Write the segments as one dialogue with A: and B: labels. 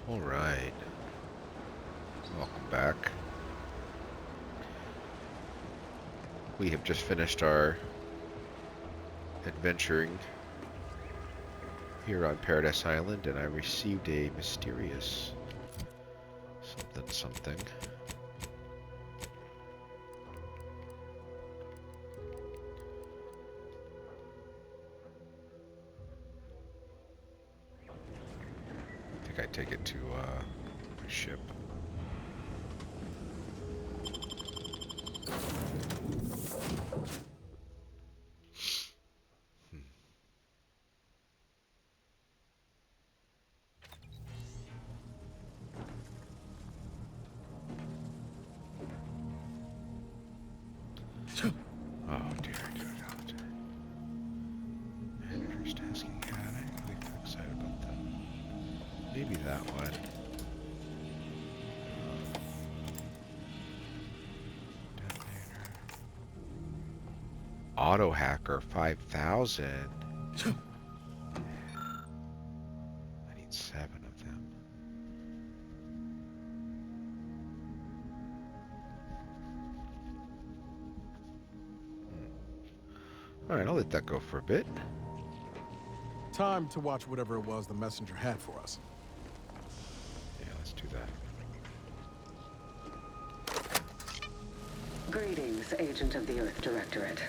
A: All right. Welcome back. We have just finished our adventuring here on Paradise Island, and I received a mysterious something. I think I take it to my ship. Oh dear God. Manager's tasking. Yeah, I ain't really too excited about that. Maybe that one. Detonator. Auto hacker 5,000. I need 7 of them. Alright, I'll let that go for a bit.
B: Time to watch whatever it was the messenger had for us.
A: Yeah, let's do that.
C: Greetings, Agent of the Earth Directorate.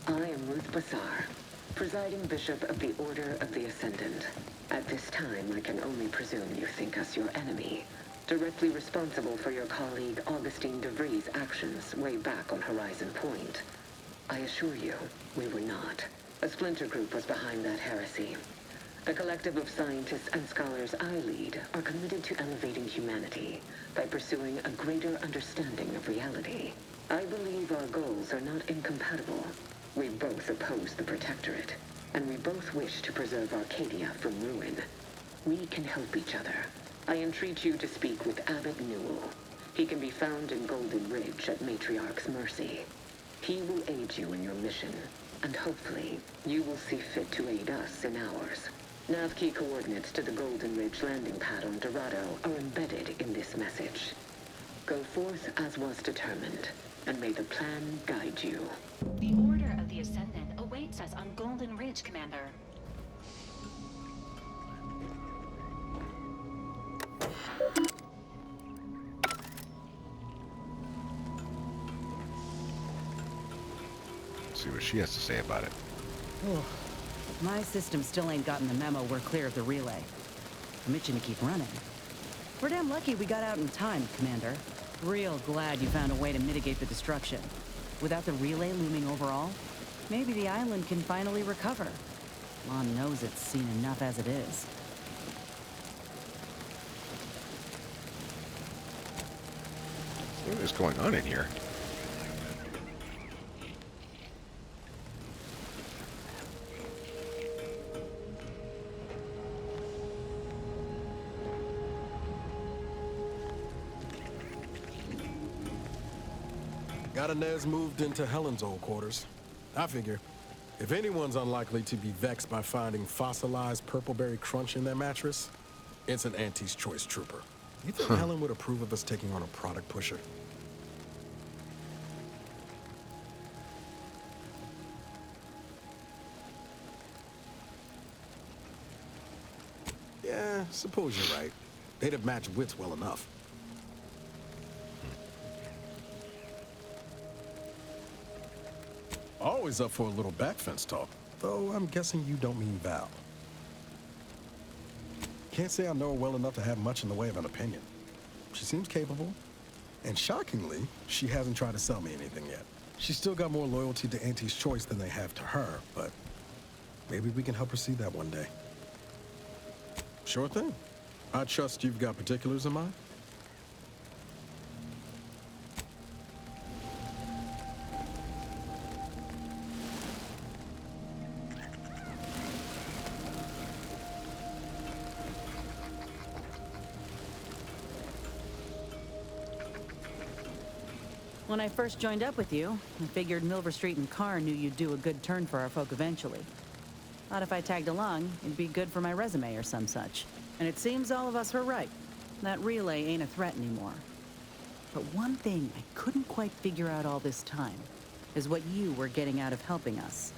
C: I am Ruth Bassar, presiding Bishop of the Order of the Ascendant. At this time, I can only presume you think us your enemy, directly responsible for your colleague Augustine DeVries' actions way back on Horizon Point. I assure you, we were not. A splinter group was behind that heresy. The collective of scientists and scholars I lead are committed to elevating humanity by pursuing a greater understanding of reality. I believe our goals are not incompatible. We both oppose the Protectorate, and we both wish to preserve Arcadia from ruin. We can help each other. I entreat you to speak with Abbot Newell. He can be found in Golden Ridge at Matriarch's mercy. He will aid you in your mission, and hopefully, you will see fit to aid us in ours. Nav key coordinates to the Golden Ridge landing pad on Dorado are embedded in this message. Go forth as was determined, and may the plan guide you.
D: The Order of the Ascendant awaits us on Golden Ridge, Commander.
A: See what she has to say about it.
E: My system still ain't gotten the memo we're clear of the relay. I'm itching to keep running. We're damn lucky we got out in time, Commander. Real glad you found a way to mitigate the destruction. Without the relay looming over all, maybe the island can finally recover. Lon knows it's seen enough as it is.
A: What is going on in here?
B: Got Inez moved into Helen's old quarters. I figure, if anyone's unlikely to be vexed by finding fossilized purpleberry crunch in their mattress, it's an Auntie's Choice trooper. You think Helen would approve of us taking on a product pusher? Yeah, suppose you're right. They'd have matched wits well enough. Always up for a little back fence talk, though I'm guessing you don't mean Val. Can't say I know her well enough to have much in the way of an opinion. She seems capable, and shockingly, she hasn't tried to sell me anything yet. She's still got more loyalty to Auntie's Choice than they have to her, but maybe we can help her see that one day. Sure thing. I trust you've got particulars in mind.
E: When I first joined up with you, I figured Milver Street and Carr knew you'd do a good turn for our folk eventually. Thought if I tagged along, it'd be good for my resume or some such. And it seems all of us were right. That relay ain't a threat anymore. But one thing I couldn't quite figure out all this time is what you were getting out of helping us.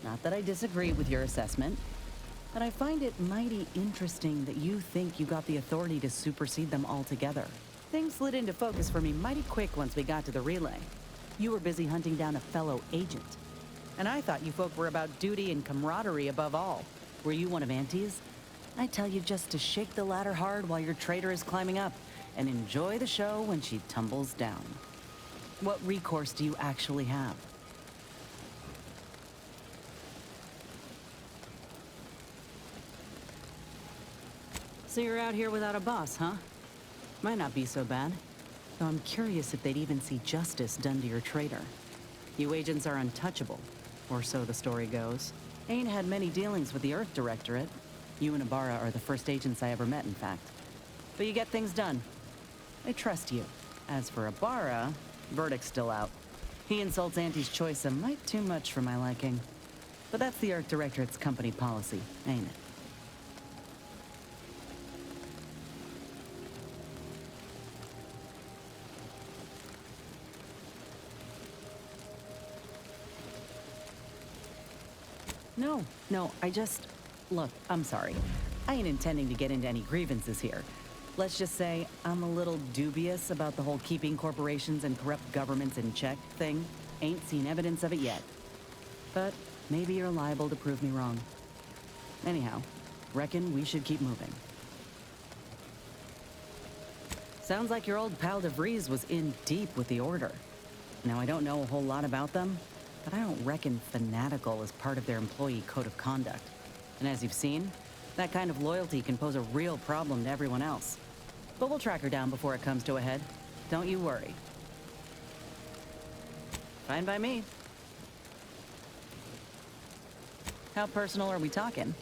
E: Not that I disagree with your assessment, but I find it mighty interesting that you think you got the authority to supersede them altogether. Things slid into focus for me mighty quick once we got to the relay. You were busy hunting down a fellow agent. And I thought you folk were about duty and camaraderie above all. Were you one of Auntie's? I tell you just to shake the ladder hard while your traitor is climbing up, and enjoy the show when she tumbles down. What recourse do you actually have? So you're out here without a boss, huh? Might not be so bad. Though I'm curious if they'd even see justice done to your traitor. You agents are untouchable, or so the story goes. Ain't had many dealings with the Earth Directorate. You and Ibarra are the first agents I ever met, in fact. But you get things done. I trust you. As for Ibarra, verdict's still out. He insults Auntie's choice a mite too much for my liking. But that's the Earth Directorate's company policy, ain't it? No, Look, I'm sorry. I ain't intending to get into any grievances here. Let's just say I'm a little dubious about the whole keeping corporations and corrupt governments in check thing. Ain't seen evidence of it yet. But maybe you're liable to prove me wrong. Anyhow, reckon we should keep moving. Sounds like your old pal DeVries was in deep with the Order. Now, I don't know a whole lot about them, but I don't reckon fanatical is part of their employee code of conduct. And as you've seen, that kind of loyalty can pose a real problem to everyone else. But we'll track her down before it comes to a head. Don't you worry. Fine by me. How personal are we talking?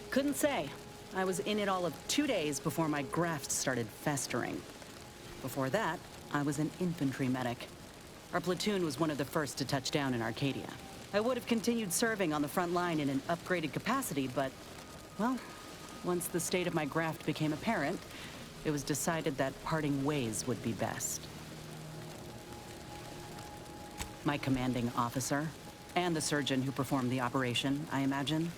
E: Couldn't say. I was in it all of 2 days before my graft started festering. Before that, I was an infantry medic. Our platoon was one of the first to touch down in Arcadia. I would have continued serving on the front line in an upgraded capacity, but, well, once the state of my graft became apparent, it was decided that parting ways would be best. My commanding officer, and the surgeon who performed the operation, I imagine.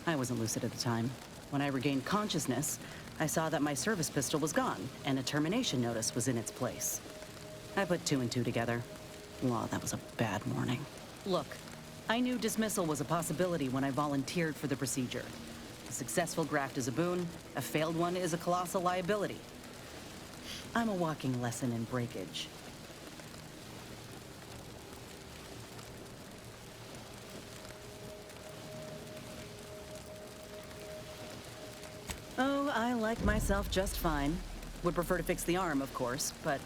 E: I wasn't lucid at the time. When I regained consciousness, I saw that my service pistol was gone, and a termination notice was in its place. I put 2 and 2 together. Well, that was a bad morning. Look, I knew dismissal was a possibility when I volunteered for the procedure. A successful graft is a boon, a failed one is a colossal liability. I'm a walking lesson in breakage. Oh, I like myself just fine. Would prefer to fix the arm, of course, but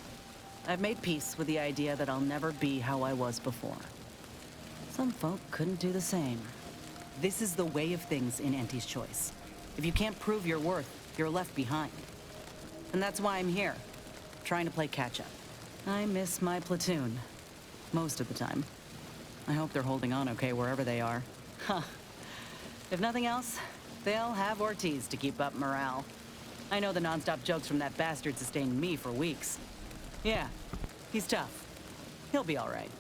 E: I've made peace with the idea that I'll never be how I was before. Some folk couldn't do the same. This is the way of things in Auntie's Choice. If you can't prove your worth, you're left behind. And that's why I'm here, trying to play catch-up. I miss my platoon, most of the time. I hope they're holding on okay wherever they are. Huh. If nothing else, they'll have Ortiz to keep up morale. I know the non-stop jokes from that bastard sustained me for weeks. Yeah, he's tough. He'll be all right.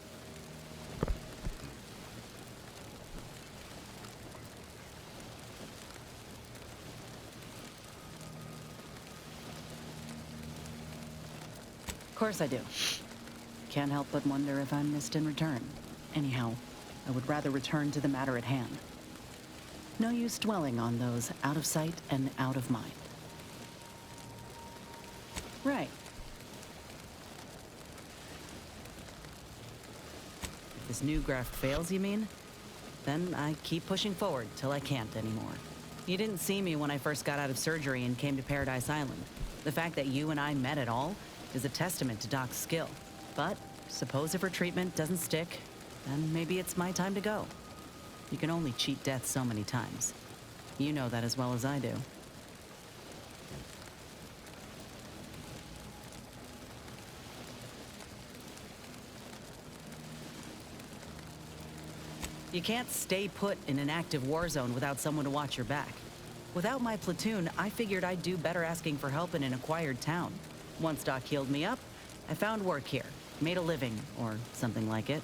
E: Of course I do. Can't help but wonder if I'm missed in return. Anyhow, I would rather return to the matter at hand. No use dwelling on those out of sight and out of mind. Right. If this new graft fails, you mean? Then I keep pushing forward till I can't anymore. You didn't see me when I first got out of surgery and came to Paradise Island. The fact that you and I met at all is a testament to Doc's skill. But Suppose if her treatment doesn't stick, then maybe it's my time to go. You can only cheat death so many times. You know that as well as I do. You can't stay put in an active war zone without someone to watch your back. Without my platoon, I figured I'd do better asking for help in an acquired town. Once Doc healed me up, I found work here, made a living, or something like it.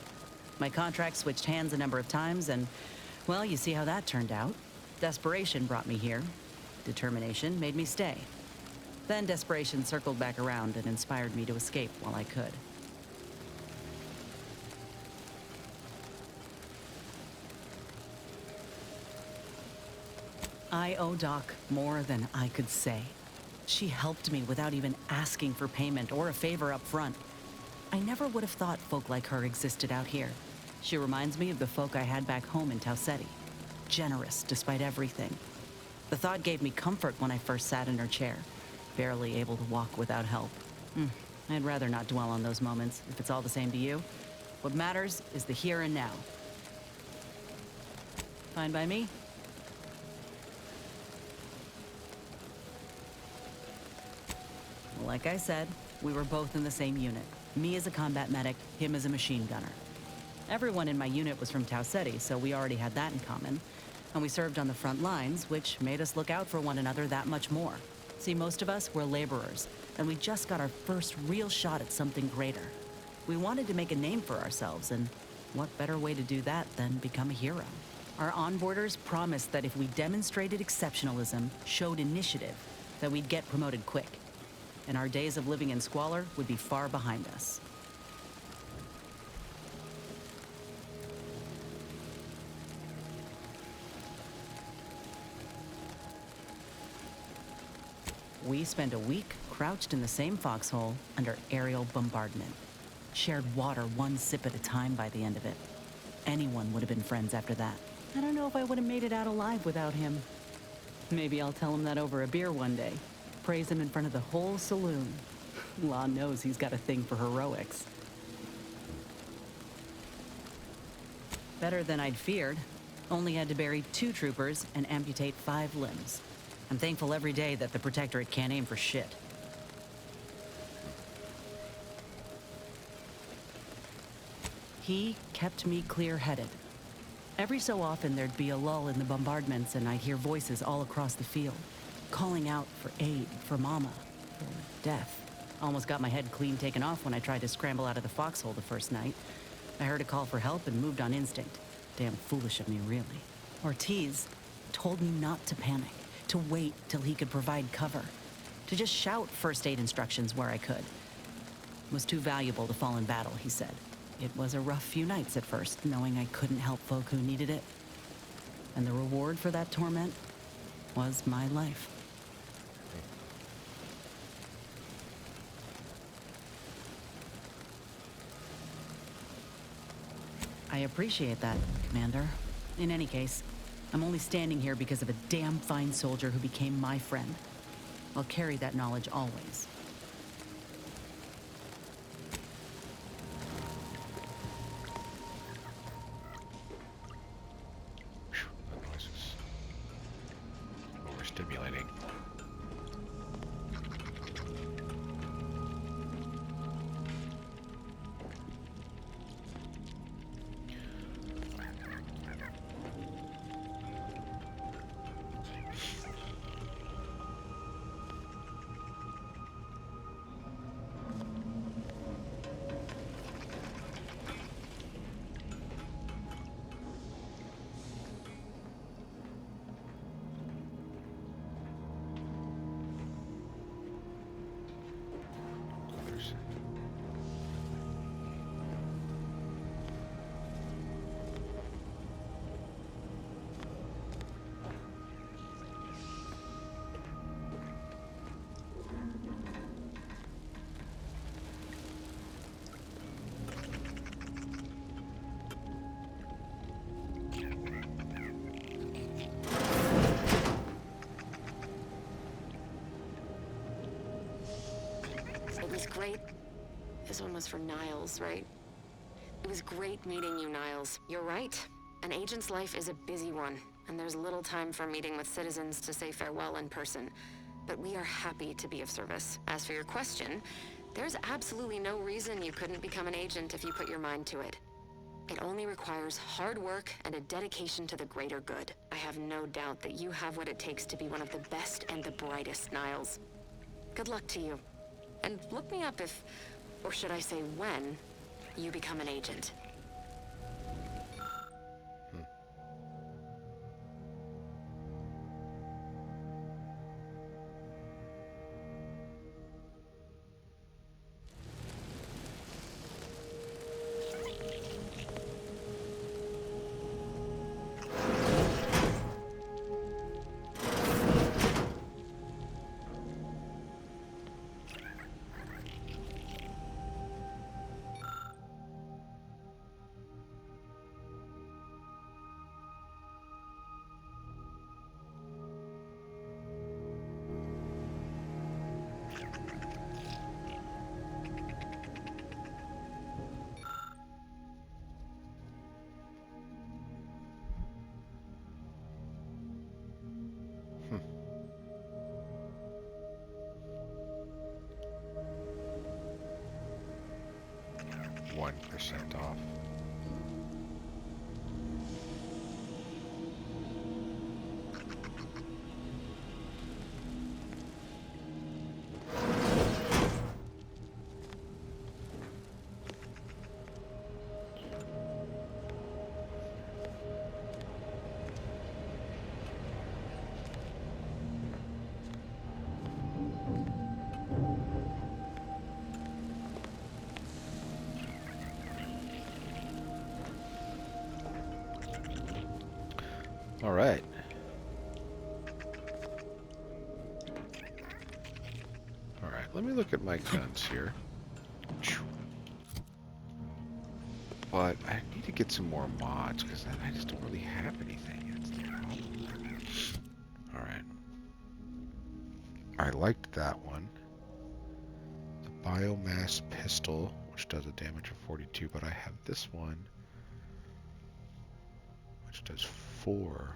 E: My contract switched hands a number of times, and, well, you see how that turned out. Desperation brought me here. Determination made me stay. Then desperation circled back around and inspired me to escape while I could. I owe Doc more than I could say. She helped me without even asking for payment or a favor up front. I never would have thought folk like her existed out here. She reminds me of the folk I had back home in Tauceti. Generous despite everything. The thought gave me comfort when I first sat in her chair, barely able to walk without help. I'd rather not dwell on those moments, if it's all the same to you. What matters is the here and now. Fine by me? Like I said, we were both in the same unit. Me as a combat medic, him as a machine gunner. Everyone in my unit was from Tauceti, so we already had that in common. And we served on the front lines, which made us look out for one another that much more. See, most of us were laborers, and we just got our first real shot at something greater. We wanted to make a name for ourselves, and what better way to do that than become a hero? Our onboarders promised that if we demonstrated exceptionalism, showed initiative, that we'd get promoted quick. And our days of living in squalor would be far behind us. We spent a week crouched in the same foxhole under aerial bombardment. Shared water one sip at a time by the end of it. Anyone would have been friends after that. I don't know if I would have made it out alive without him. Maybe I'll tell him that over a beer one day. Praise him in front of the whole saloon. Law knows he's got a thing for heroics. Better than I'd feared. Only had to bury 2 troopers and amputate 5 limbs. I'm thankful every day that the Protectorate can't aim for shit. He kept me clear-headed. Every so often there'd be a lull in the bombardments and I'd hear voices all across the field, calling out for aid, for mama, for death. Almost got my head clean taken off when I tried to scramble out of the foxhole the first night. I heard a call for help and moved on instinct. Damn foolish of me, really. Ortiz told me not to panic, to wait till he could provide cover, to just shout first aid instructions where I could. It was too valuable to fall in battle, he said. It was a rough few nights at first, knowing I couldn't help folk who needed it. And the reward for that torment was my life. I appreciate that, Commander. In any case, I'm only standing here because of a damn fine soldier who became my friend. I'll carry that knowledge always.
A: Phew, that noise is overstimulating.
F: This one was for Niles, right? It was great meeting you, Niles. You're right. An agent's life is a busy one, and there's little time for meeting with citizens to say farewell in person. But we are happy to be of service. As for your question, there's absolutely no reason you couldn't become an agent if you put your mind to it. It only requires hard work and a dedication to the greater good. I have no doubt that you have what it takes to be one of the best and the brightest, Niles. Good luck to you. And look me up if, or should I say when, you become an agent.
A: Hmm. 1% off. All right. All right, let me look at my guns here. But I need to get some more mods because I just don't really have anything. That's the problem. All right. I liked that one. The biomass pistol, which does a damage of 42, but I have this one, which does 4.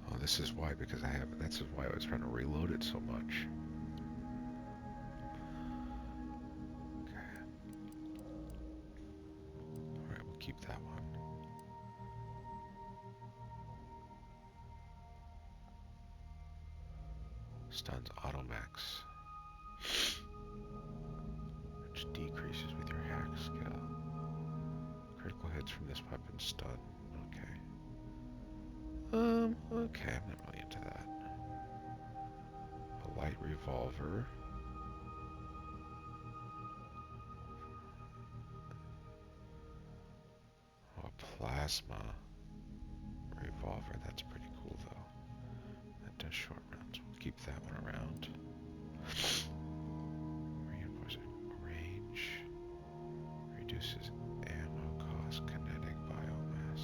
A: Oh, this is why, because I have, that's why I was trying to reload it so much. Okay. Alright, we'll keep that one. Stuns Automax, which decreases with your hack skill. Critical hits from this weapon stun. Okay, I'm not really into that. A light revolver. Oh, a plasma revolver. That's pretty cool, though. That does short rounds. We'll keep that one around. Reinforcing range. Reduces ammo cost, kinetic biomass.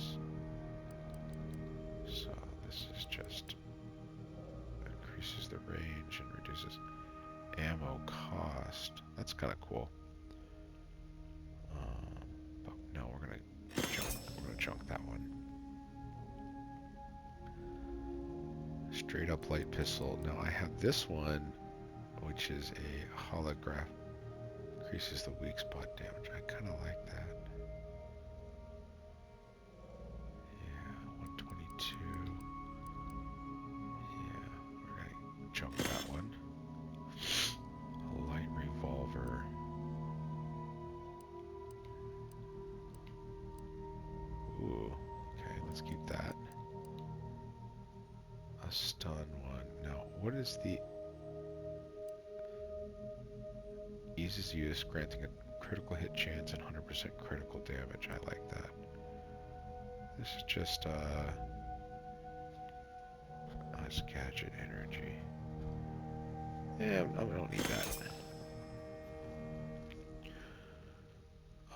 A: So this is just increases the range and reduces ammo cost. That's kind of cool. But no, we're gonna junk that one. Straight up light pistol. Now I have this one, which is a holograph. Increases the weak spot damage. I kind of like that. Yeah, 122. Yeah, we're gonna junk that one. A light revolver. Ooh, okay, let's keep that. A stun one. Now, what is the eases use, granting a critical hit chance and 100% critical damage? I like that. This is just nice gadget energy. Yeah, I don't need that.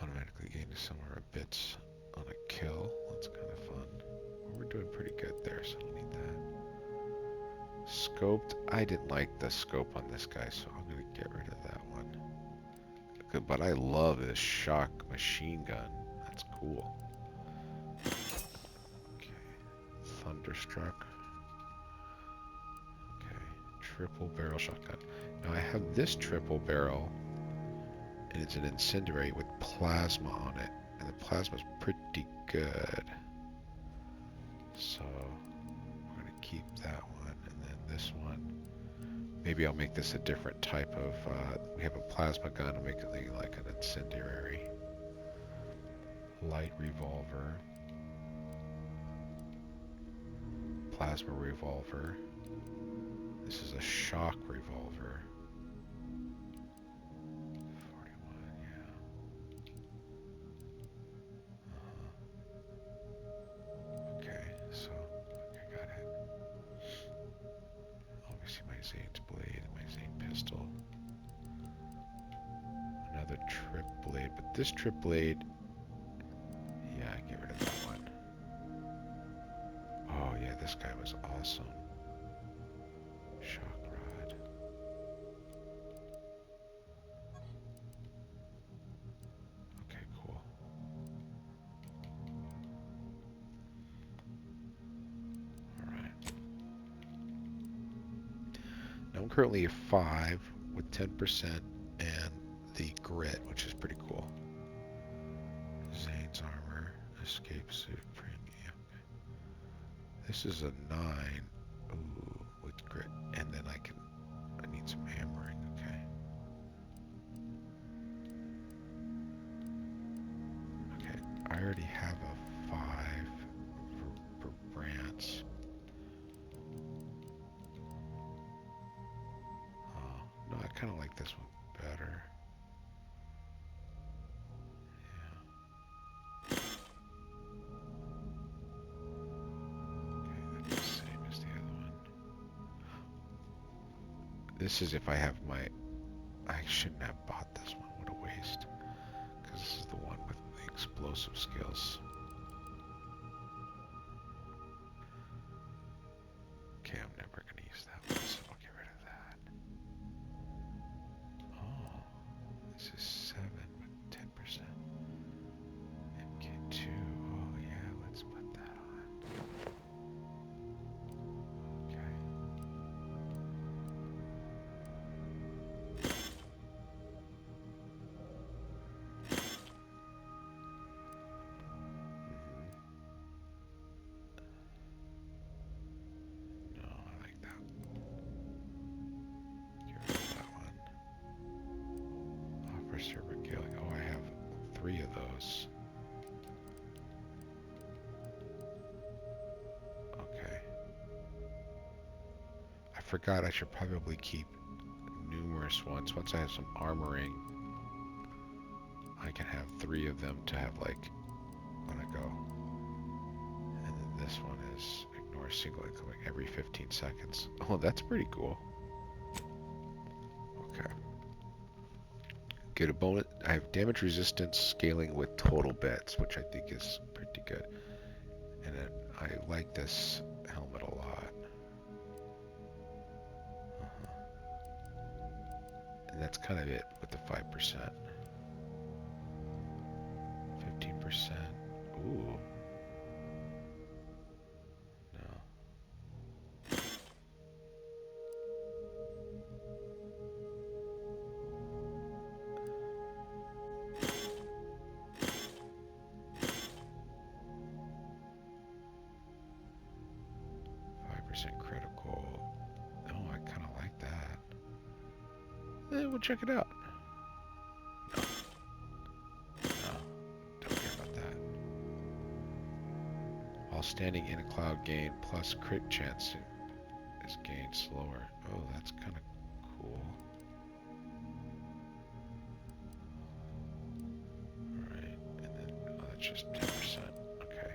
A: Automatically gain somewhere a bits on a kill. That's kind of fun. We're doing pretty good there, so I don't need that. Scoped. I didn't like the scope on this guy, so I'm going to get rid of that one. But I love this shock machine gun. That's cool. Okay. Thunderstruck. Okay. Triple barrel shotgun. Now I have this triple barrel, and it's an incendiary with plasma on it. And the plasma's pretty good. So we're going to keep that one. And then this one. Maybe I'll make this a different type of, we have a plasma gun, I'll make it like an incendiary. Light revolver. Plasma revolver. This is a shock revolver. 41, yeah. Okay, so, I got it. Obviously my Zane's blade and my Zane pistol. Another trip blade, but this trip blade, yeah, get rid of that one. Oh yeah, this guy was awesome. Shock rod. Okay, cool. Alright. Now I'm currently a 5 with 10% and the grit, which is pretty cool. Zane's armor, escape suit, premium. This is a 9. Ooh, with grit, and then I need some hammering. Okay. Okay, I already have a 5 for Brant's. Oh, no, I kind of like this one better. Yeah. Okay, that's the same as the other one. This is if I have my... I shouldn't have bought this one. What a waste. Because this is the one with the explosive skills. Okay, I'm never going to use that one, so I'll get rid of that. Oh, this is 7 with 10%. MK2. Oh, yeah, let's put that on. Okay. No, I like that. Get rid of that one. Officer regalia. Oh, I have 3 of those. Okay. I forgot I should probably keep numerous ones. Once I have some armoring, I can have 3 of them to have like when I go. And then this one is ignore single incoming every 15 seconds. Oh, that's pretty cool. Okay. Get a bonus. I have damage resistance scaling with total bets, which I think is pretty good. And then I like this helmet a lot. And that's kind of it with the 5%. 15%. Ooh. No. Critical. Oh, I kind of like that. We'll check it out. No. No. Don't care about that. While standing in a cloud gain plus crit chance is gained slower. Oh, that's kind of cool. Alright, and then, oh, that's just 10%. Okay.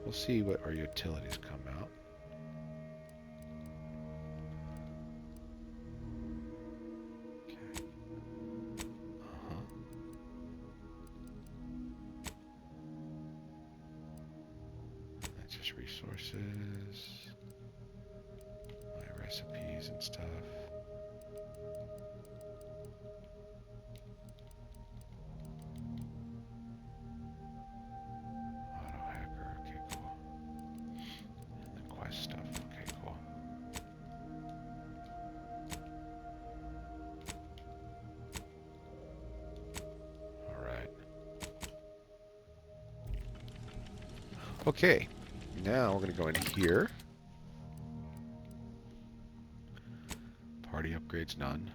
A: We'll see what our utilities come out. Okay. That's just resources. recipes and stuff. Auto hacker, okay, cool. And then quest stuff, okay, cool. Alright. Okay, now we're going to go in here. Party upgrades, none.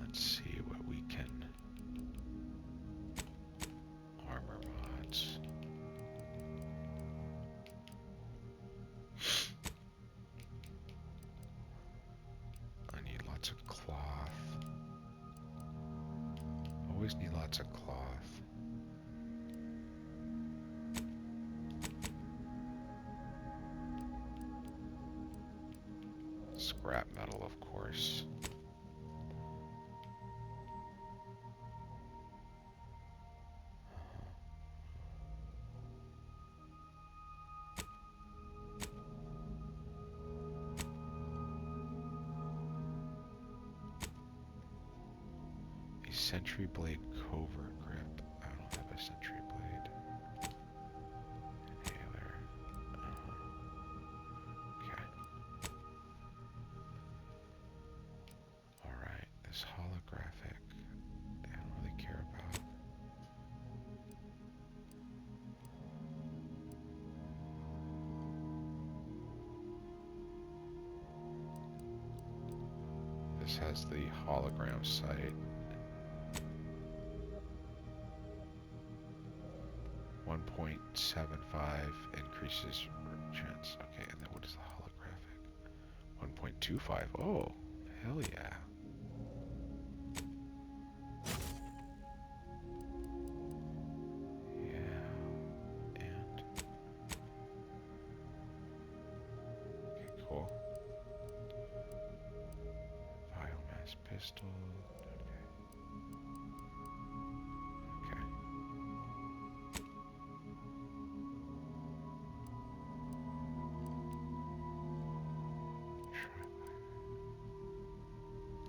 A: Let's see what we can... Armor mods. I need lots of cloth. Always need lots of cloth. Scrap metal, of course. A sentry blade covert grip. I don't have a sentry blade. Inhaler. Okay. Alright, this holographic, I don't really care about. This has the hologram sight. 1.75 increases chance. Okay, and then what is the holographic? 1.25. Oh, hell yeah. Yeah. And okay, cool. Biomass pistol. Okay. Okay.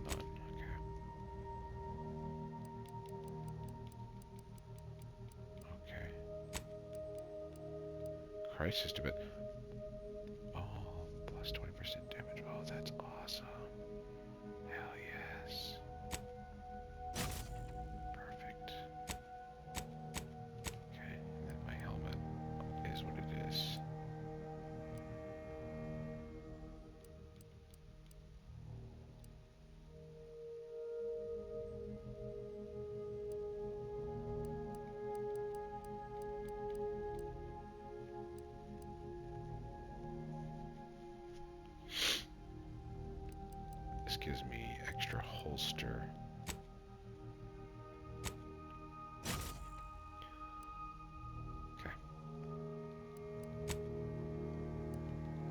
A: None. Okay. Okay. Crisis to bit. Oh, plus 20% damage. Oh, that's awesome. Hell yes. Perfect. Okay, and then my helmet is what it is. This gives me extra holster. Okay.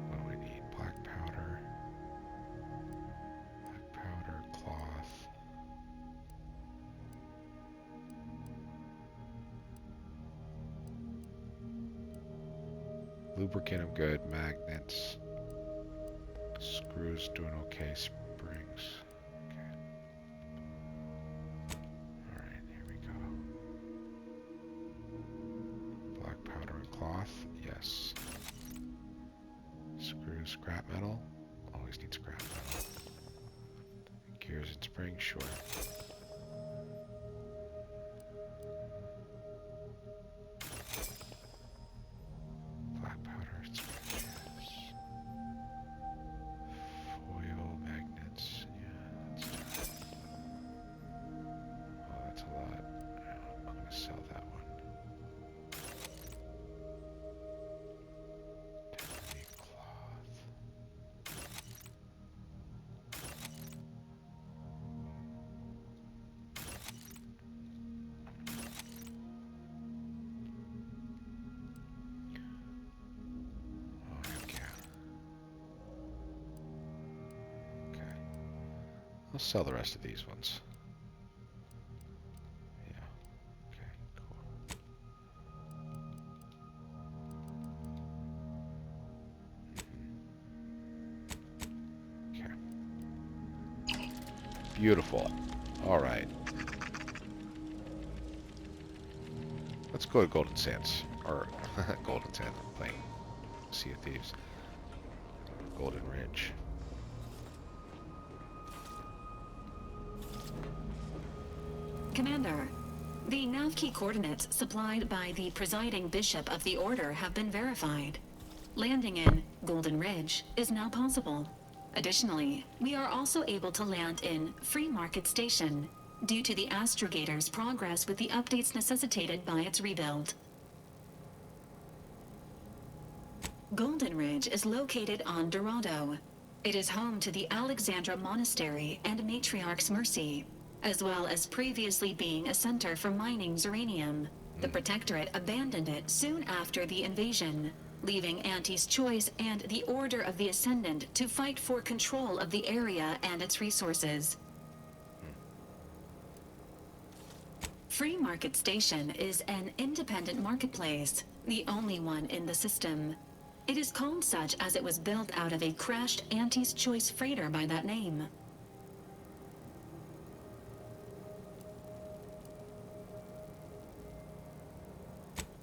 A: What do we need? Black powder. Black powder, cloth. Lubricant, I'm good. Magnets. Screws doing okay. Springs. Okay. Alright, here we go. Black powder and cloth. Yes. Screws, scrap metal. Always need scrap metal. Gears and springs, sure. Black powder and springs. Foil magnets. Yeah, that's oh, that's a lot. Yeah, I'm gonna sell that one. Definitely cloth. Oh, heck yeah. Okay. I'll sell the rest of these ones. Yeah. Okay, cool. Mhm. Beautiful. Alright. Let's go to Golden Sands. Or, Golden Sands. I'm playing Sea of Thieves. Golden Ridge.
D: Commander, the nav key coordinates supplied by the presiding bishop of the Order have been verified. Landing in Golden Ridge is now possible. Additionally, we are also able to land in Free Market Station due to the astrogator's progress with the updates necessitated by its rebuild. Golden Ridge is located on Dorado. It is home to the Alexandra Monastery and Matriarch's Mercy, as well as previously being a center for mining uranium. The Protectorate abandoned it soon after the invasion, leaving Auntie's Choice and the Order of the Ascendant to fight for control of the area and its resources. Free Market Station is an independent marketplace, the only one in the system. It is called such as it was built out of a crashed Auntie's Choice freighter by that name.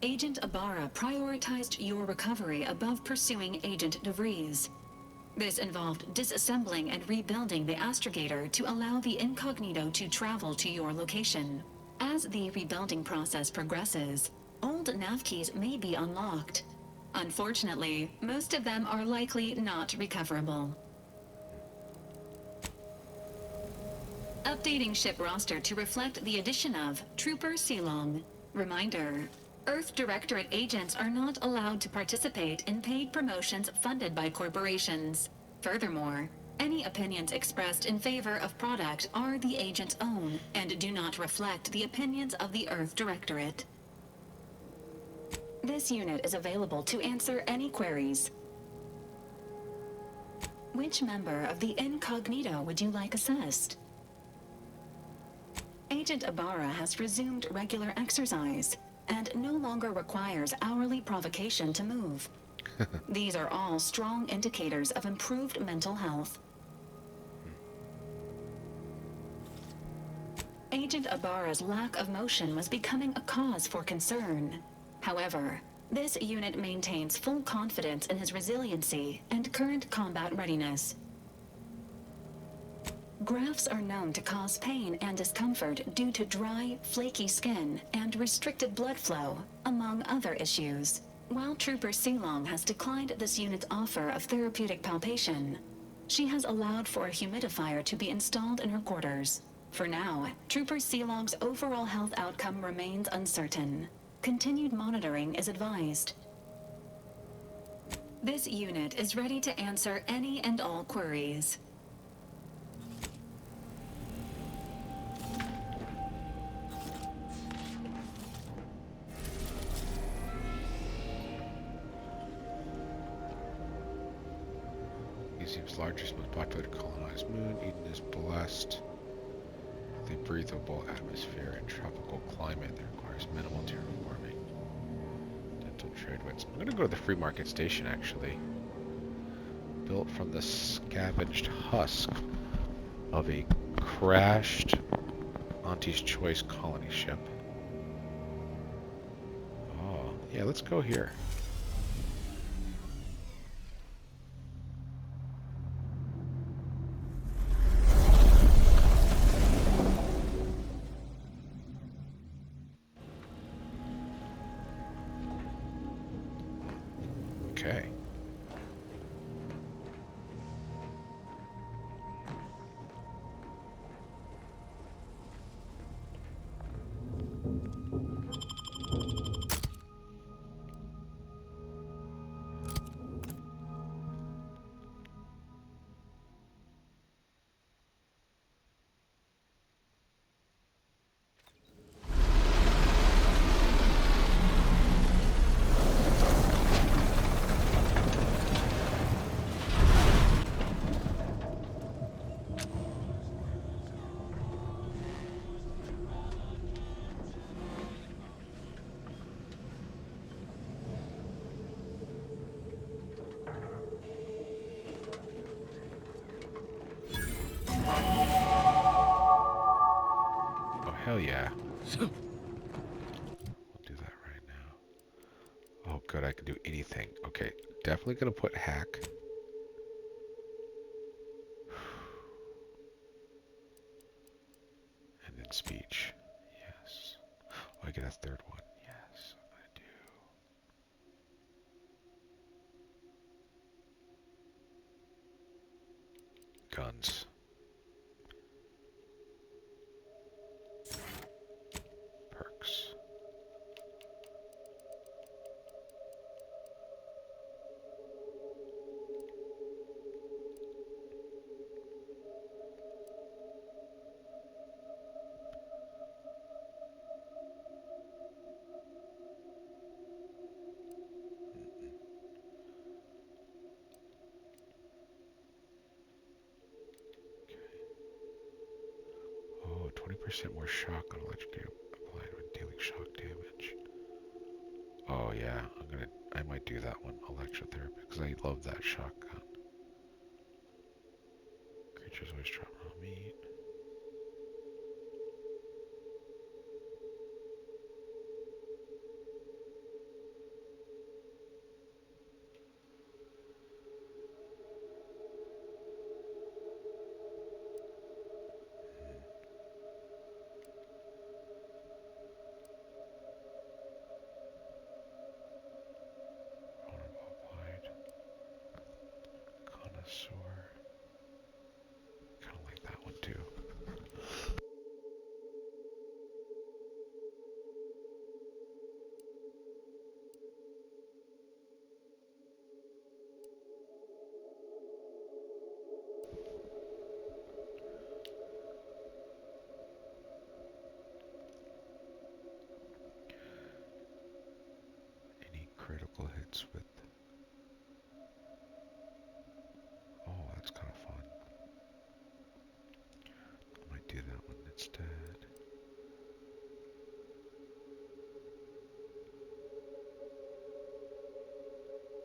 D: Agent Ibarra prioritized your recovery above pursuing Agent DeVries. This involved disassembling and rebuilding the astrogator to allow the incognito to travel to your location. As the rebuilding process progresses, old nav keys may be unlocked. Unfortunately, most of them are likely not recoverable. Updating ship roster to reflect the addition of Trooper Silong. Reminder: Earth Directorate agents are not allowed to participate in paid promotions funded by corporations. Furthermore, any opinions expressed in favor of product are the agent's own and do not reflect the opinions of the Earth Directorate. This unit is available to answer any queries. Which member of the incognito would you like assessed? Agent Ibarra has resumed regular exercise and no longer requires hourly provocation to move. These are all strong indicators of improved mental health. Agent Ibarra's lack of motion was becoming a cause for concern. However, this unit maintains full confidence in his resiliency and current combat readiness. Grafts are known to cause pain and discomfort due to dry, flaky skin and restricted blood flow, among other issues. While Trooper Silong has declined this unit's offer of therapeutic palpation, she has allowed for a humidifier to be installed in her quarters. For now, Trooper Silong's overall health outcome remains uncertain. Continued monitoring is advised. This unit is ready to answer any and all queries.
A: Museum's largest, most popular colonized moon. Eden is blessed with a breathable atmosphere and tropical climate that requires minimal terraforming. Dental trade winds. I'm going to go to the free market station, actually. Built from the scavenged husk of a crashed Auntie's Choice colony ship. Oh, yeah, let's go here. Okay. Hell yeah. We'll do that right now. Oh, good. I can do anything. Okay. Definitely going to put hack. And then speech. Yes. Oh, I get a third one. Yes. I'm going to do guns. Perks. Oh, 20% more shock on electric applied when dealing shock damage. Oh yeah, I might do that one, electrotherapy, because I love that shotgun. Creatures always drop raw meat. Vulnerable applied. Connoisseur. Kind of like that one too. Any critical hits with... Oh, that's kind of fun. I might do that one instead.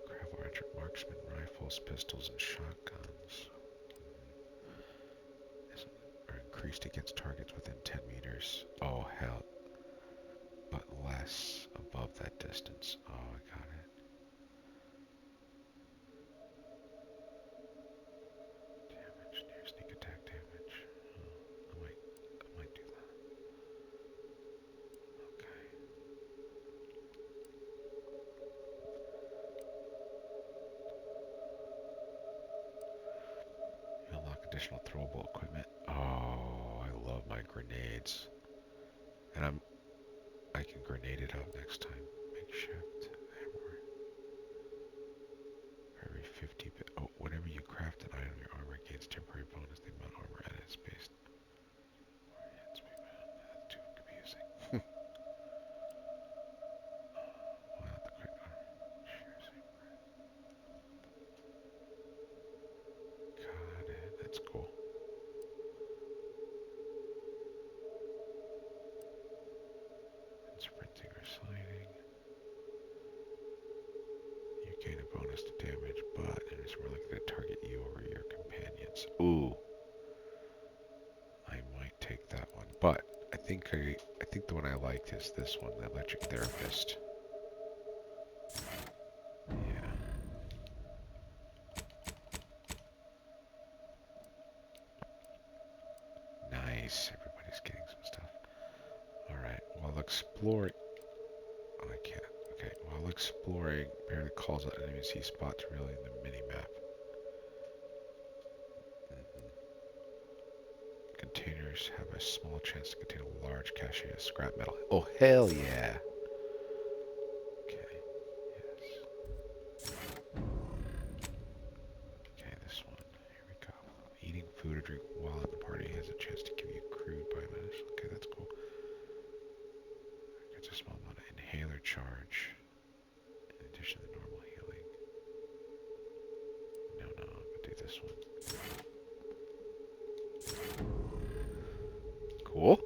A: Gravel marksman rifles, pistols, and shotguns. Are increased against targets within 10 meters. Oh, hell. But less above that distance. Oh, I got it. Damage, near sneak attack damage. Oh, I might do that. Okay. You unlock additional throwable equipment. Oh, I love my grenades. And I can grenade it up next time. Makeshift hammer. For every 50 bit. Oh, whenever you craft an item, your armor gains temporary bonus. The amount of armor added is based. That's too confusing. Wow, the quick armor. Got it. That's cool. And sprinting or sliding. You gain a bonus to damage, but it is more likely to target you over your companions. Ooh. I might take that one. But I think the one I liked is this one, the electric therapist. Yeah. Nice. Everybody's getting some stuff. Alright. While exploring... Oh, I can't. Okay. While exploring, apparently calls out enemies he spots really in the mini-map. Containers have a small chance to contain a large cache of scrap metal. Oh, hell yeah. Okay. Yes. Okay, this one. Here we go. Eating food or drink while at the party has a chance to give you crude biomass. Okay, that's cool. Gets a small amount of inhaler charge. In addition to the normal healing. No, I'm gonna do this one. Cool.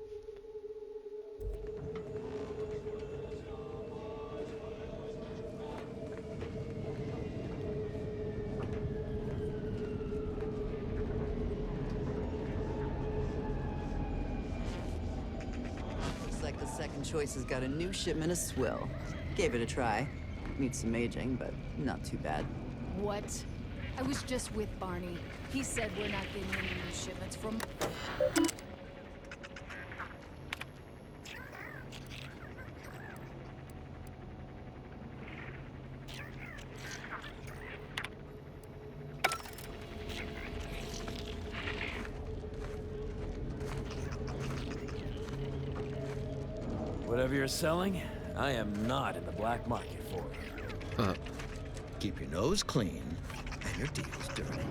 G: second choice has got a new shipment of swill. Gave it a try. Needs some aging, but not too bad.
H: What? I was just with Barney. He said we're not getting any new shipments from...
I: Whatever you're selling, I am not in the black market for it.
J: Keep your nose clean and your deals dirty.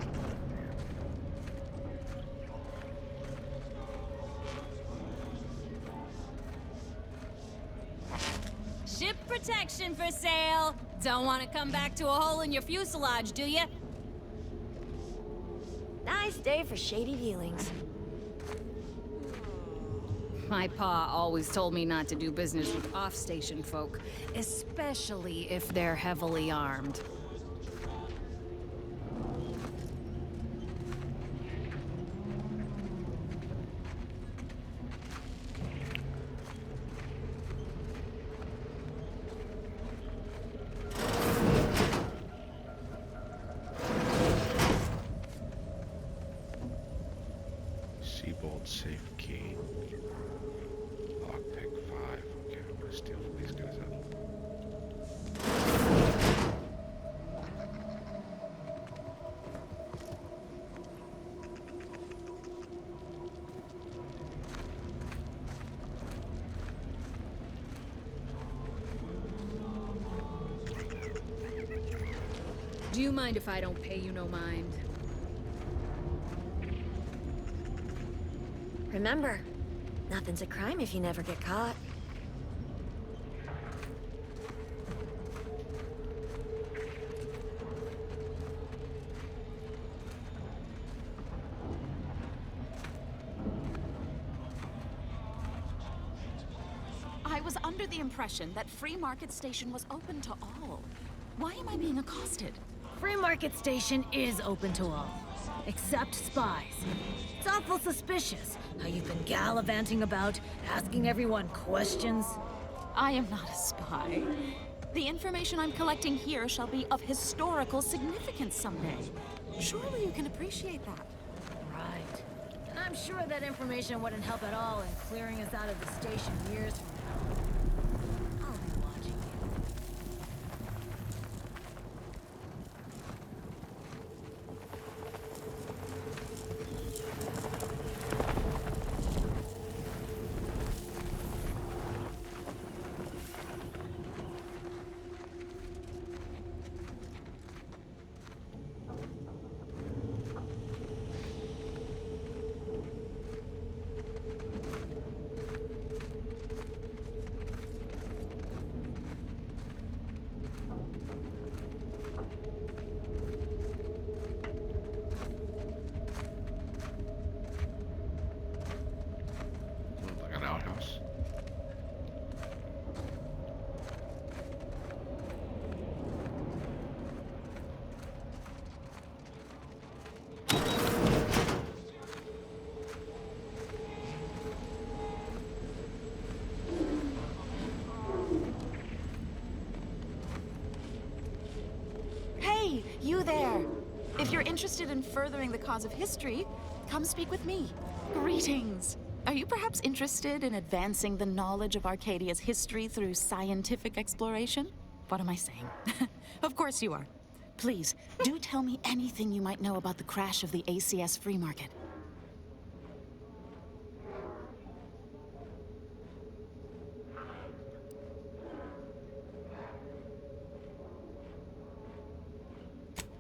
H: Ship protection for sale! Don't want to come back to a hole in your fuselage, do you?
K: Nice day for shady dealings.
H: My pa always told me not to do business with off-station folk, especially if they're heavily armed.
A: Seabolt safe key. Lockpick 5. Okay, I'm gonna steal from these guys out.
H: Do you mind if I don't pay you no mind?
K: Remember, nothing's a crime if you never get caught.
L: I was under the impression that Free Market Station was open to all. Why am I being accosted?
M: Free Market Station is open to all, except spies. It's awful suspicious how you've been gallivanting about, asking everyone questions.
L: I am not a spy. The information I'm collecting here shall be of historical significance someday. Surely you can appreciate that.
M: Right. And I'm sure that information wouldn't help at all in clearing us out of the station years from now. I'll be watching you.
A: Like an outhouse.
L: Hey, you there! If you're interested in furthering the cause of history, come speak with me. Greetings! Are you perhaps interested in advancing the knowledge of Arcadia's history through scientific exploration? What am I saying? Of course you are. Please, do tell me anything you might know about the crash of the ACS Free Market.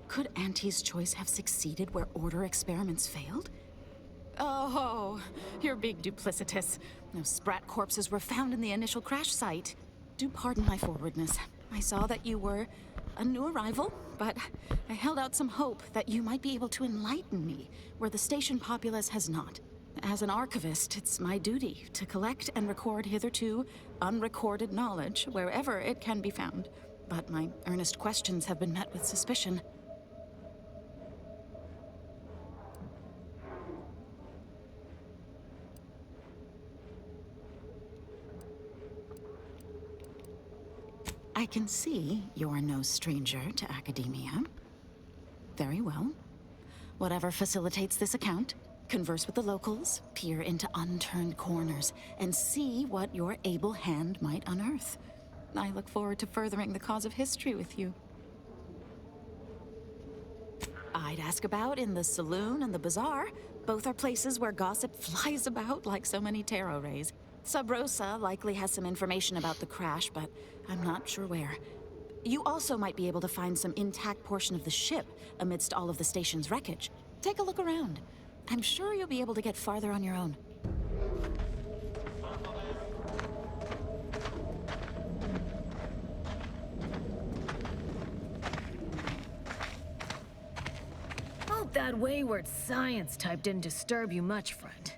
L: Could Auntie's choice have succeeded where order experiments failed? Oh, you're being duplicitous. No sprat corpses were found in the initial crash site. Do pardon my forwardness. I saw that you were a new arrival, but I held out some hope that you might be able to enlighten me where the station populace has not. As an archivist, it's my duty to collect and record hitherto unrecorded knowledge wherever it can be found. But my earnest questions have been met with suspicion. I can see you're no stranger to academia. Very well. Whatever facilitates this account, converse with the locals, peer into unturned corners, and see what your able hand might unearth. I look forward to furthering the cause of history with you. I'd ask about in the saloon and the bazaar. Both are places where gossip flies about like so many tarot rays. Sub Rosa likely has some information about the crash, but I'm not sure where. You also might be able to find some intact portion of the ship amidst all of the station's wreckage. Take a look around. I'm sure you'll be able to get farther on your own.
M: Hope that wayward science type didn't disturb you much, friend.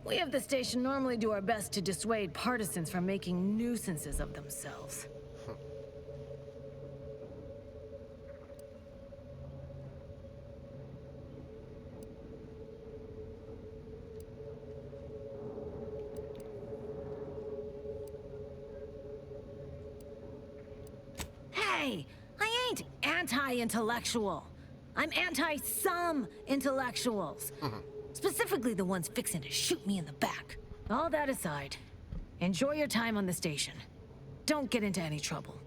M: We of the station normally do our best to dissuade partisans from making nuisances of themselves. Hey, I ain't anti-intellectual. I'm anti-some intellectuals. Specifically the ones fixing to shoot me in the back. All that aside, enjoy your time on the station. Don't get into any trouble.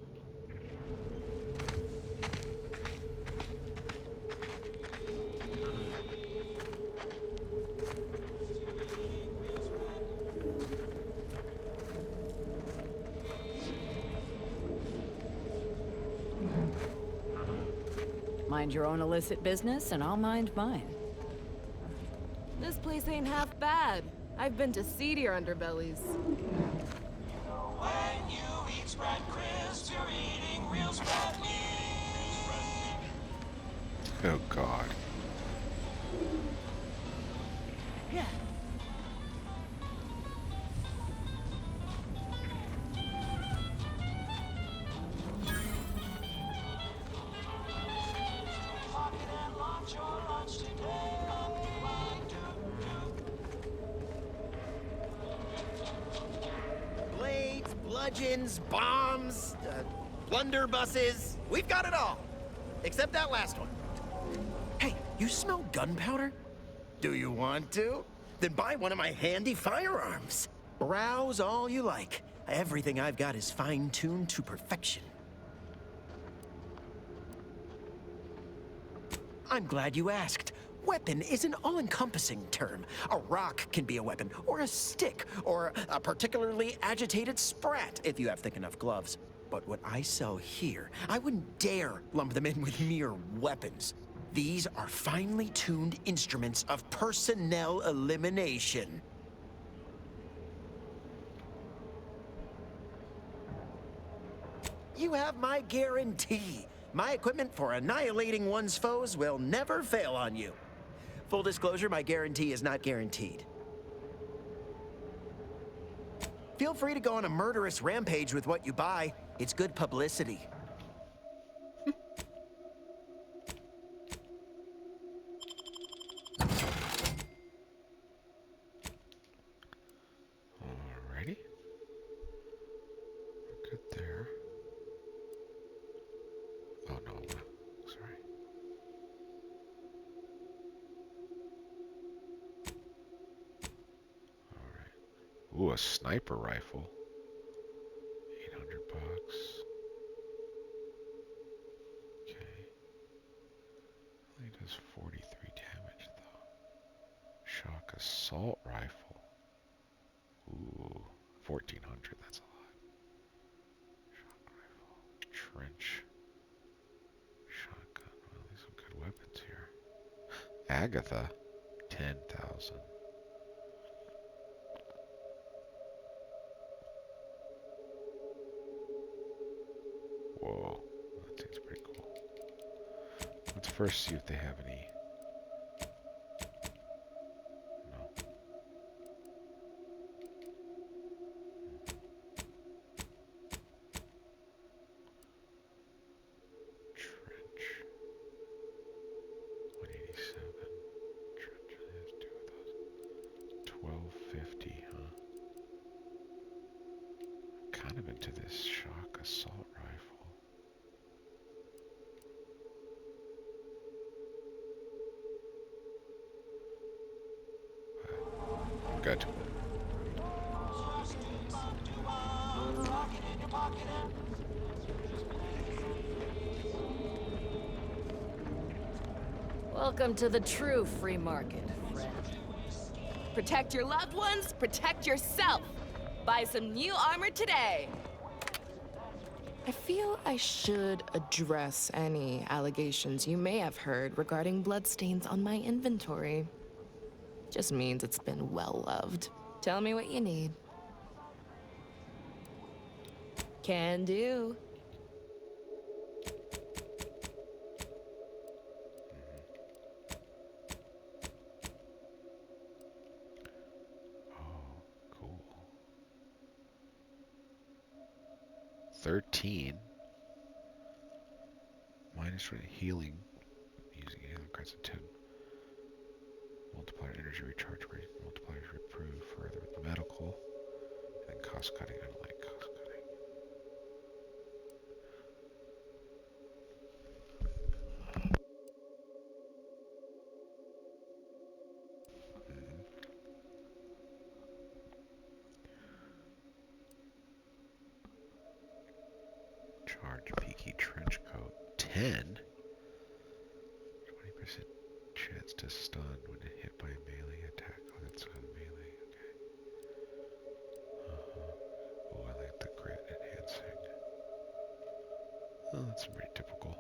E: Mind your own illicit business, and I'll mind mine.
N: This place ain't half bad. I've been to seedier underbellies.
O: When you eat Sprat crisps, you're eating real Sprat meat.
A: Oh, God.
M: Yeah.
P: Blades, bludgeons, bombs, blunderbusses. We've got it all. Except that last one. Hey, you smell gunpowder? Do you want to? Then buy one of my handy firearms. Browse all you like. Everything I've got is fine-tuned to perfection. I'm glad you asked. Weapon is an all-encompassing term. A rock can be a weapon, or a stick, or a particularly agitated sprat if you have thick enough gloves. But what I sell here, I wouldn't dare lump them in with mere weapons. These are finely tuned instruments of personnel elimination. You have my guarantee. My equipment for annihilating one's foes will never fail on you. Full disclosure, my guarantee is not guaranteed. Feel free to go on a murderous rampage with what you buy. It's good publicity.
A: Alrighty. We're good there. Oh no, sorry. Alright. Ooh, a sniper rifle. 800 bucks. Okay. Only does 43 damage though. Shock assault rifle. Ooh, 1400, that's a lot. Shock rifle. Trench. Shotgun. Well, there's some good weapons here. Agatha. 10,000. Whoa, that seems pretty cool. Let's first see if they have any. No. Trench. 187. Trench has 2,000. 1250, huh? I'm kind of into this shotgun. assault rifle. Good.
N: Welcome to the true free market, friend. Protect your loved ones, protect yourself. Buy some new armor today. I feel I should address any allegations you may have heard regarding bloodstains on my inventory. Just means it's been well loved. Tell me what you need. Can do.
A: Oh, cool. 13. Minus for healing. Using healing cards of 10. Multiplier energy recharge rate. Multipliers improve further with the medical. And then cost cutting. I don't like cost cutting. Charge peaky trench coat. 10? 20% chance to stun when hit by a melee attack. Oh, that's on melee. Okay. Oh, I like the grit enhancing. Oh, that's pretty typical.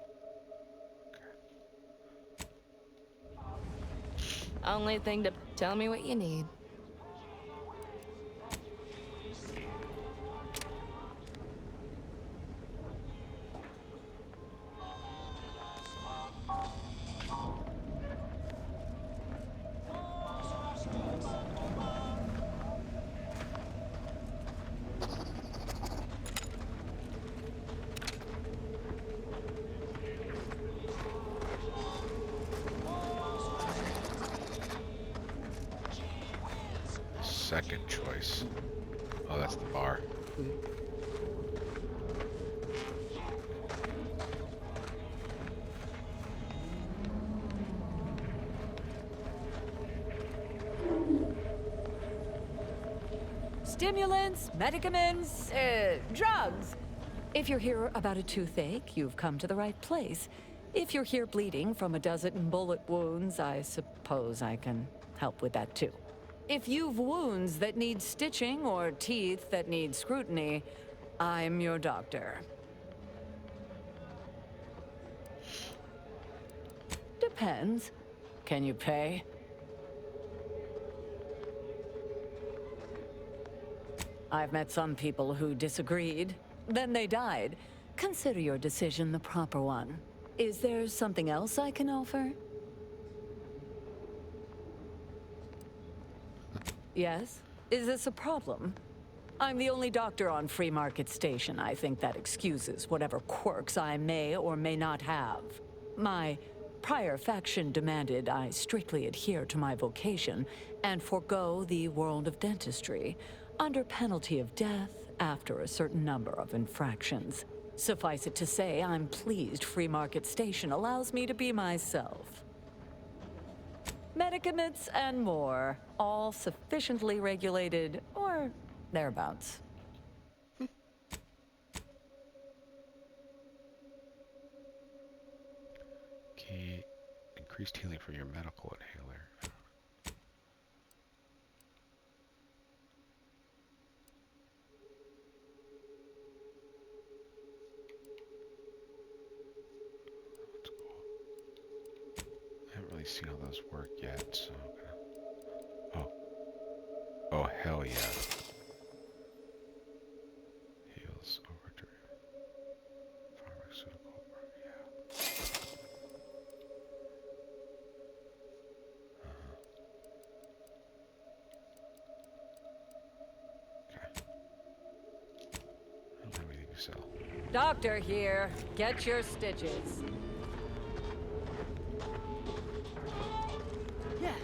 N: Only thing to tell me what you need.
A: Second choice. Oh, that's the bar.
Q: Stimulants, medicaments, drugs. If you're here about a toothache, you've come to the right place. If you're here bleeding from a dozen bullet wounds, I suppose I can help with that too. If you've wounds that need stitching or teeth that need scrutiny, I'm your doctor. Depends. Can you pay? I've met some people who disagreed. Then they died. Consider your decision the proper one. Is there something else I can offer? Yes? Is this a problem? I'm the only doctor on Free Market Station. I think that excuses whatever quirks I may or may not have. My prior faction demanded I strictly adhere to my vocation and forego the world of dentistry, under penalty of death after a certain number of infractions. Suffice it to say, I'm pleased Free Market Station allows me to be myself. Medicaments and more, all sufficiently regulated, or thereabouts.
A: Okay, increased healing from your medical inhaler. That's cool. I haven't really seen how those work yet, so I'm gonna... Oh, hell yeah. Heals over to pharmaceutical, yeah. Okay. I don't have anything to sell.
Q: Doctor here. Get your stitches.
K: Yeah.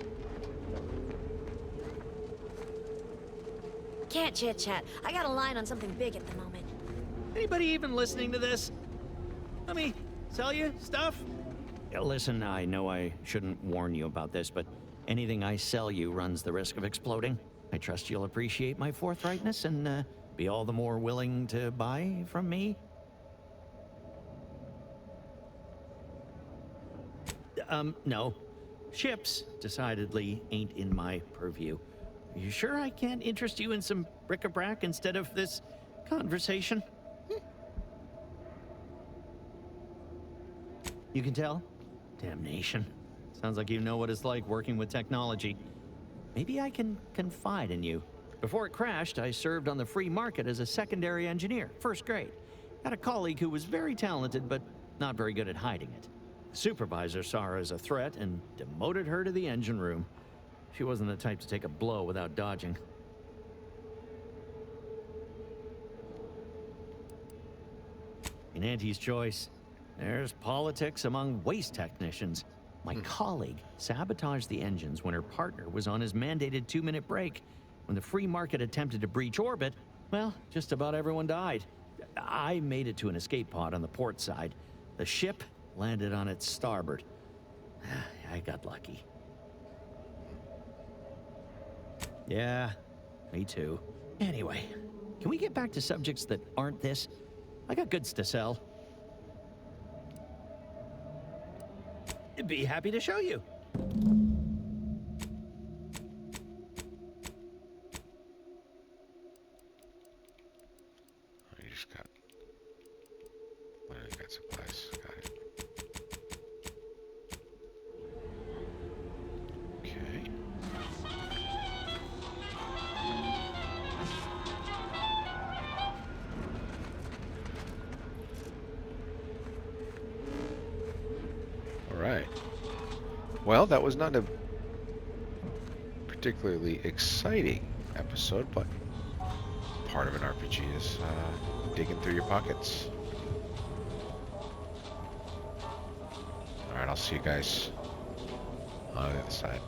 K: Can't chit-chat. I got a line on something big at the moment.
R: Anybody even listening to this? Let me sell you stuff?
S: Listen, I know I shouldn't warn you about this, but anything I sell you runs the risk of exploding. I trust you'll appreciate my forthrightness and be all the more willing to buy from me. No. Ships decidedly ain't in my purview. You sure I can't interest you in some bric-a-brac instead of this conversation? You can tell? Damnation. Sounds like you know what it's like working with technology. Maybe I can confide in you. Before it crashed, I served on the free market as a secondary engineer, first grade. Had a colleague who was very talented, but not very good at hiding it. The supervisor saw her as a threat and demoted her to the engine room. She wasn't the type to take a blow without dodging. In Auntie's choice, there's politics among waste technicians. My colleague sabotaged the engines when her partner was on his mandated 2-minute break. When the free market attempted to breach orbit, well, just about everyone died. I made it to an escape pod on the port side. The ship landed on its starboard. I got lucky. Yeah, me too. Anyway, can we get back to subjects that aren't this? I got goods to sell. Be happy to show you.
A: You just got... Literally got supplies. Got it. Okay. Alright. Well, that was not a particularly exciting episode, but part of an RPG is digging through your pockets. Alright, I'll see you guys on the other side.